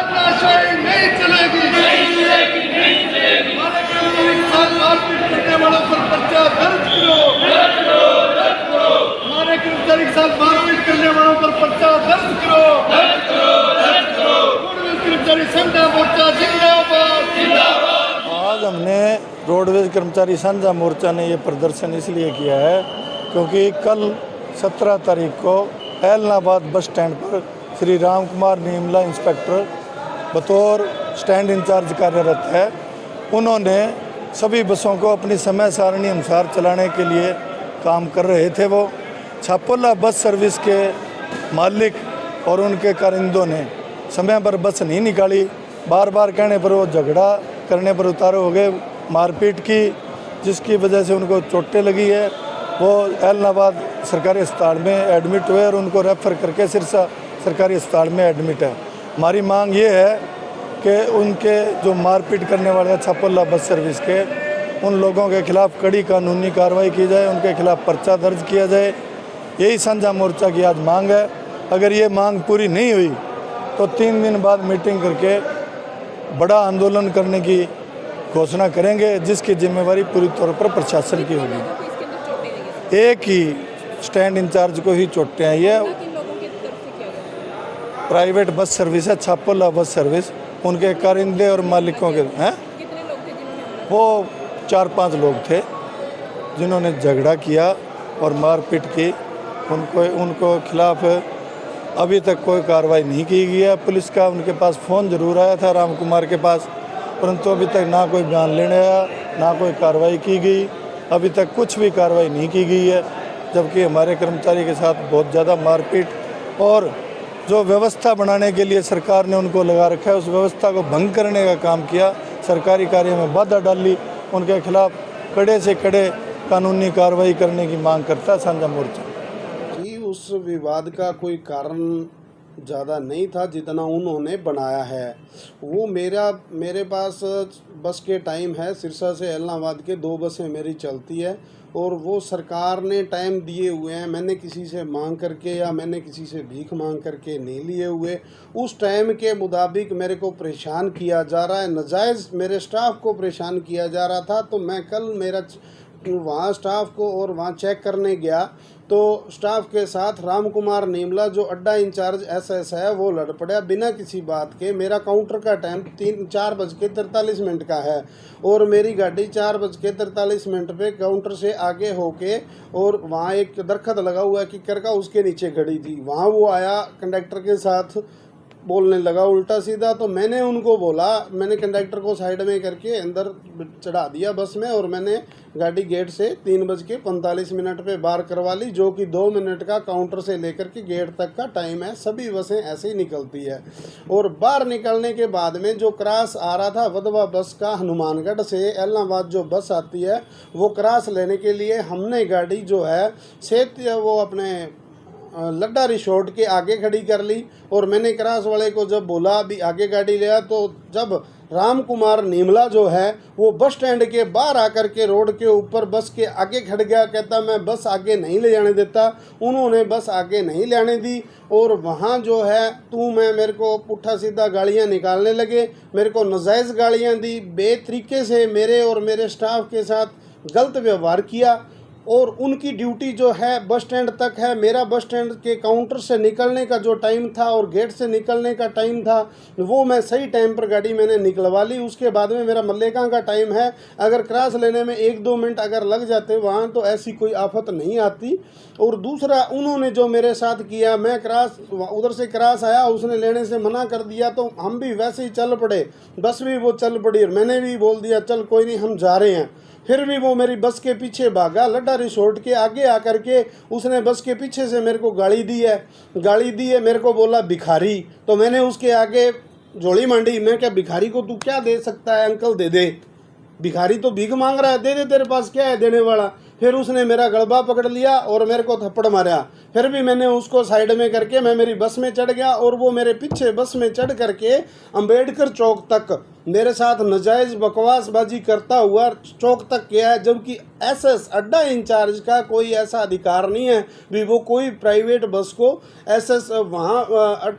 तानाशाही नहीं चलेगी, हमारे कर्मचारी के साथ मारपीट करने वालों पर पर्चा दर्ज करो, हमारे कर्मचारी के साथ मारपीट करने वालों पर पर्चा दर्ज करो। रोडवेज कर्मचारी साझा मोर्चा जिंदाबाद। आज हमने रोडवेज कर्मचारी साझा मोर्चा ने ये प्रदर्शन इसलिए किया है क्योंकि कल 17 तारीख को एलनाबाद बस स्टैंड पर श्री राम कुमार नीमला इंस्पेक्टर बतौर स्टैंड इंचार्ज कार्यरत है। उन्होंने सभी बसों को अपनी समय सारणी अनुसार चलाने के लिए काम कर रहे थे। वो छापोला बस सर्विस के मालिक और उनके कारिंदों ने समय पर बस नहीं निकाली। बार बार कहने पर वो झगड़ा करने पर उतारू हो गए, मारपीट की, जिसकी वजह से उनको चोटें लगी है। वो एलनाबाद सरकारी अस्पताल में एडमिट हुए और उनको रेफ़र करके सिरसा सरकारी अस्पताल में एडमिट है। हमारी मांग ये है कि उनके जो मारपीट करने वाले हैं छापोला बस सर्विस के, उन लोगों के खिलाफ़ कड़ी कानूनी कार्रवाई की जाए, उनके खिलाफ़ पर्चा दर्ज किया जाए। यही साझा मोर्चा की आज मांग है। अगर ये मांग पूरी नहीं हुई तो 3 दिन बाद मीटिंग करके बड़ा आंदोलन करने की घोषणा करेंगे, जिसकी जिम्मेवारी पूरी तौर पर प्रशासन की होगी। एक ही स्टैंड इंचार्ज को ही चोटें आई है। प्राइवेट बस सर्विस है छापोला बस सर्विस, उनके कारिंदे और मालिकों के हैं वो 4-5 लोग थे जिन्होंने झगड़ा किया और मारपीट की। उनको खिलाफ अभी तक कोई कार्रवाई नहीं की गई है। पुलिस का उनके पास फ़ोन ज़रूर आया था राम कुमार के पास, परंतु अभी तक ना कोई बयान लेने आया, ना कोई कार्रवाई की गई। अभी तक कुछ भी कार्रवाई नहीं की गई है, जबकि हमारे कर्मचारी के साथ बहुत ज़्यादा मारपीट और जो व्यवस्था बनाने के लिए सरकार ने उनको लगा रखा है, उस व्यवस्था को भंग करने का काम किया, सरकारी कार्य में बाधा डाली। उनके खिलाफ कड़े से कड़े कानूनी कार्रवाई करने की मांग करता है साझा मोर्चा। उस विवाद का कोई कारण ज़्यादा नहीं था जितना उन्होंने बनाया है। वो मेरे पास बस के टाइम है, सिरसा से एलनाबाद के 2 बसें मेरी चलती है और वो सरकार ने टाइम दिए हुए हैं। मैंने किसी से मांग करके या मैंने किसी से भीख मांग करके नहीं लिए हुए। उस टाइम के मुताबिक मेरे को परेशान किया जा रहा है, नाजायज़ मेरे स्टाफ को परेशान किया जा रहा था। तो मैं कल मेरा वहाँ स्टाफ को और वहाँ चेक करने गया तो स्टाफ के साथ राम कुमार नीमला जो अड्डा इंचार्ज एसएस है वो लड़ पड़ा बिना किसी बात के। मेरा काउंटर का टाइम 4:43 का है और मेरी गाड़ी 4:43 पे काउंटर से आगे होके और वहाँ एक दरख्त लगा हुआ है किकर का, उसके नीचे खड़ी थी। वहाँ वो आया कंडक्टर के साथ बोलने लगा उल्टा सीधा। तो मैंने उनको बोला, मैंने कंडक्टर को साइड में करके अंदर चढ़ा दिया बस में और मैंने गाड़ी गेट से 3:45 पे बाहर करवा ली, जो कि 2 मिनट का काउंटर से लेकर के गेट तक का टाइम है। सभी बसें ऐसे ही निकलती है। और बाहर निकलने के बाद में जो क्रॉस आ रहा था वधवा बस का, हनुमानगढ़ से एलनाबाद जो बस आती है, वो क्रॉस लेने के लिए हमने गाड़ी जो है वो अपने लड्डा रिसोर्ट के आगे खड़ी कर ली। और मैंने क्रॉस वाले को जब बोला अभी आगे गाड़ी लिया, तो जब राम कुमार नीमला जो है वो बस स्टैंड के बाहर आकर के रोड के ऊपर बस के आगे खड़ गया, कहता मैं बस आगे नहीं ले जाने देता। उन्होंने बस आगे नहीं ले जाने दी और वहाँ जो है मेरे को पुट्ठा सीधा गालियाँ निकालने लगे, मेरे को नाजायज़ गालियाँ दी, बेतरीके से मेरे और मेरे स्टाफ के साथ गलत व्यवहार किया। और उनकी ड्यूटी जो है बस स्टैंड तक है, मेरा बस स्टैंड के काउंटर से निकलने का जो टाइम था और गेट से निकलने का टाइम था वो मैं सही टाइम पर गाड़ी मैंने निकलवा ली। उसके बाद में मेरा मल्लेका का टाइम है, अगर क्रॉस लेने में 1-2 मिनट अगर लग जाते वहाँ तो ऐसी कोई आफत नहीं आती। और दूसरा उन्होंने जो मेरे साथ किया, मैं उधर से क्रॉस आया, उसने लेने से मना कर दिया तो हम भी वैसे ही चल पड़े, बस भी वो चल पड़ी और मैंने भी बोल दिया चल कोई नहीं हम जा रहे हैं। फिर भी वो मेरी बस के पीछे भागा, लड्डा रिसोर्ट के आगे आकर के उसने बस के पीछे से मेरे को गाली दी है, मेरे को बोला भिखारी। तो मैंने उसके आगे झोली मांडी, मैं क्या भिखारी को तू क्या दे सकता है, अंकल दे दे, भिखारी तो भीख मांग रहा है, दे दे, तेरे पास क्या है देने वाला। फिर उसने मेरा गड़बा पकड़ लिया और मेरे को थप्पड़ मारा। फिर भी मैंने उसको साइड में करके मैं मेरी बस में चढ़ गया और वो मेरे पीछे बस में चढ़ करके अंबेडकर चौक तक मेरे साथ नाजायज़ बकवासबाजी करता हुआ चौक तक गया है, जबकि एसएस अड्डा इंचार्ज का कोई ऐसा अधिकार नहीं है भी वो कोई प्राइवेट बस को एसएस वहाँ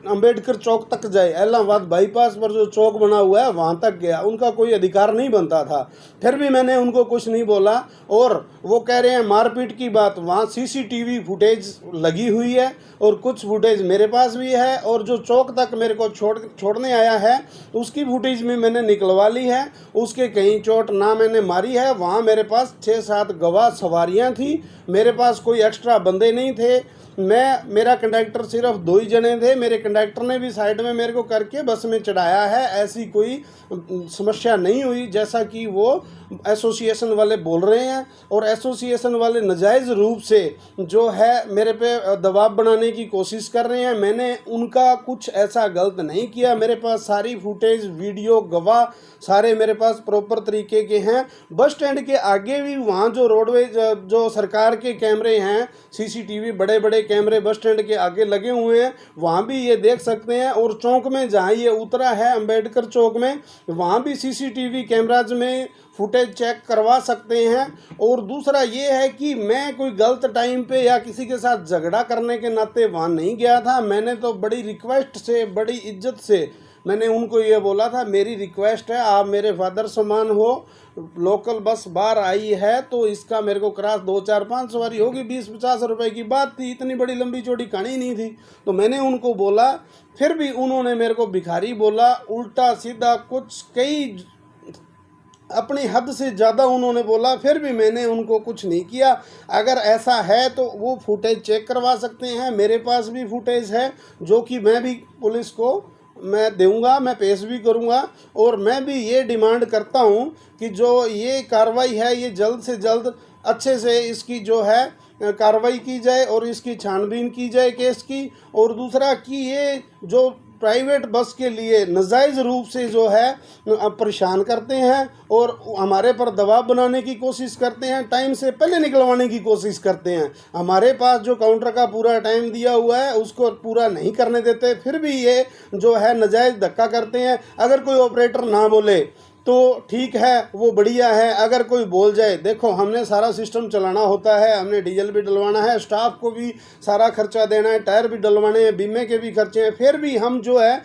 अंबेडकर चौक तक जाए। इलाहाबाद बाईपास पर जो चौक बना हुआ है वहाँ तक गया, उनका कोई अधिकार नहीं बनता था। फिर भी मैंने उनको कुछ नहीं बोला। और वो कह रहे हैं मारपीट की बात, वहाँ सीसीटीवी फुटेज लगी हुई है और कुछ फुटेज मेरे पास भी है, और जो चौक तक मेरे को छोड़ने आया है उसकी फुटेज में मैंने निकलवा ली है। उसके कहीं चोट ना मैंने मारी है। वहाँ मेरे पास 6-7 गवाह सवारियाँ थी, मेरे पास कोई एक्स्ट्रा बंदे नहीं थे। मेरा कंडक्टर सिर्फ 2 ही जने थे। मेरे कंडक्टर ने भी साइड में मेरे को करके बस में चढ़ाया है। ऐसी कोई समस्या नहीं हुई जैसा कि वो एसोसिएशन वाले बोल रहे हैं। और एसोसिएशन वाले नाजायज़ रूप से जो है मेरे पे दबाव बनाने की कोशिश कर रहे हैं। मैंने उनका कुछ ऐसा गलत नहीं किया। मेरे पास सारी फुटेज, वीडियो, गवाह सारे मेरे पास प्रॉपर तरीके के हैं। बस स्टैंड के आगे भी वहाँ जो रोडवेज जो सरकार के कैमरे हैं, सीसीटीवी बड़े बड़े कैमरे बस स्टैंड के आगे लगे हुए हैं, वहाँ भी ये देख सकते हैं। और चौक में जहाँ ये उतरा है अंबेडकर चौक में, वहाँ भी सीसीटीवी कैमराज में फुटेज चेक करवा सकते हैं। और दूसरा ये है कि मैं कोई गलत टाइम पे या किसी के साथ झगड़ा करने के नाते वहाँ नहीं गया था। मैंने तो बड़ी रिक्वेस्ट से, बड़ी इज्जत से मैंने उनको ये बोला था, मेरी रिक्वेस्ट है आप मेरे फादर समान हो, लोकल बस बाहर आई है तो इसका मेरे को क्रास 2-4-5 सवारी होगी, 20-50 रुपए की बात थी, इतनी बड़ी लंबी चौड़ी कहानी नहीं थी। तो मैंने उनको बोला, फिर भी उन्होंने मेरे को भिखारी बोला, उल्टा सीधा कुछ कई अपनी हद से ज़्यादा उन्होंने बोला। फिर भी मैंने उनको कुछ नहीं किया। अगर ऐसा है तो वो फुटेज चेक करवा सकते हैं, मेरे पास भी फुटेज है जो कि मैं भी पुलिस को मैं दूंगा, मैं पेश भी करूंगा। और मैं भी ये डिमांड करता हूं कि जो ये कार्रवाई है ये जल्द से जल्द अच्छे से इसकी जो है कार्रवाई की जाए और इसकी छानबीन की जाए केस की। और दूसरा कि ये जो प्राइवेट बस के लिए नाजायज़ रूप से जो है परेशान करते हैं और हमारे पर दबाव बनाने की कोशिश करते हैं, टाइम से पहले निकलवाने की कोशिश करते हैं। हमारे पास जो काउंटर का पूरा टाइम दिया हुआ है उसको पूरा नहीं करने देते, फिर भी ये जो है नाजायज़ धक्का करते हैं। अगर कोई ऑपरेटर ना बोले तो ठीक है, वो बढ़िया है। अगर कोई बोल जाए, देखो हमने सारा सिस्टम चलाना होता है, हमने डीजल भी डलवाना है, स्टाफ को भी सारा खर्चा देना है, टायर भी डलवाने हैं, बीमे के भी खर्चे हैं, फिर भी हम जो है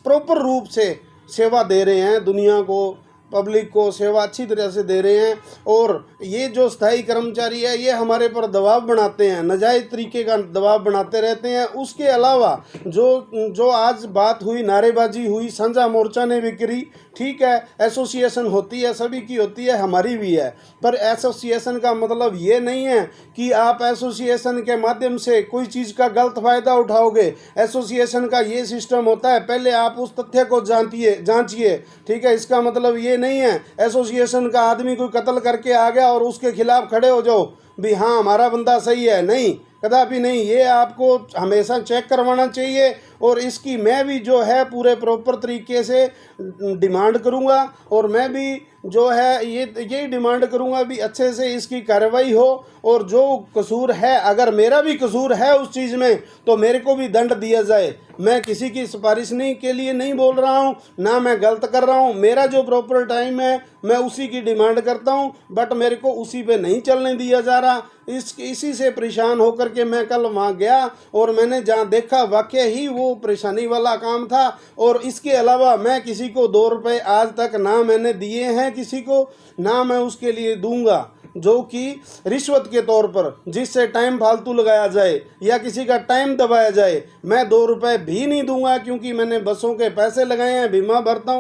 प्रॉपर रूप से सेवा दे रहे हैं, दुनिया को, पब्लिक को सेवा अच्छी तरह से दे रहे हैं। और ये जो स्थायी कर्मचारी है ये हमारे पर दबाव बनाते हैं, नाजायज़ तरीके का दबाव बनाते रहते हैं। उसके अलावा जो आज बात हुई, नारेबाजी हुई, साझा मोर्चा ने भी करी, ठीक है, एसोसिएशन होती है, सभी की होती है, हमारी भी है। पर एसोसिएशन का मतलब ये नहीं है कि आप एसोसिएशन के माध्यम से कोई चीज़ का गलत फ़ायदा उठाओगे। एसोसिएशन का ये सिस्टम होता है, पहले आप उस तथ्य को जांचिए, ठीक है। इसका मतलब ये नहीं है एसोसिएशन का आदमी कोई कत्ल करके आ गया और उसके खिलाफ खड़े हो जाओ भी हाँ हमारा बंदा सही है, नहीं, कदापि नहीं। ये आपको हमेशा चेक करवाना चाहिए। और इसकी मैं भी जो है पूरे प्रॉपर तरीके से डिमांड करूँगा। और मैं भी जो है यही डिमांड करूँगा भी अच्छे से इसकी कार्रवाई हो। और जो कसूर है, अगर मेरा भी कसूर है उस चीज़ में, तो मेरे को भी दंड दिया जाए। मैं किसी की सिफारिश नहीं के लिए नहीं बोल रहा हूँ, ना मैं गलत कर रहा हूँ। मेरा जो प्रॉपर टाइम है मैं उसी की डिमांड करता हूँ, बट मेरे को उसी पे नहीं चलने दिया जा रहा। इसी से परेशान होकर के मैं कल वहाँ गया और मैंने जहाँ देखा वाकई ही वो परेशानी वाला काम था। और इसके अलावा मैं किसी को 2 रुपये आज तक ना मैंने दिए हैं किसी को, ना मैं उसके लिए दूंगा, जो कि रिश्वत के तौर पर, जिससे टाइम फालतू लगाया जाए या किसी का टाइम दबाया जाए। मैं 2 रुपये भी नहीं दूंगा, क्योंकि मैंने बसों के पैसे लगाए हैं, बीमा भरता हूँ।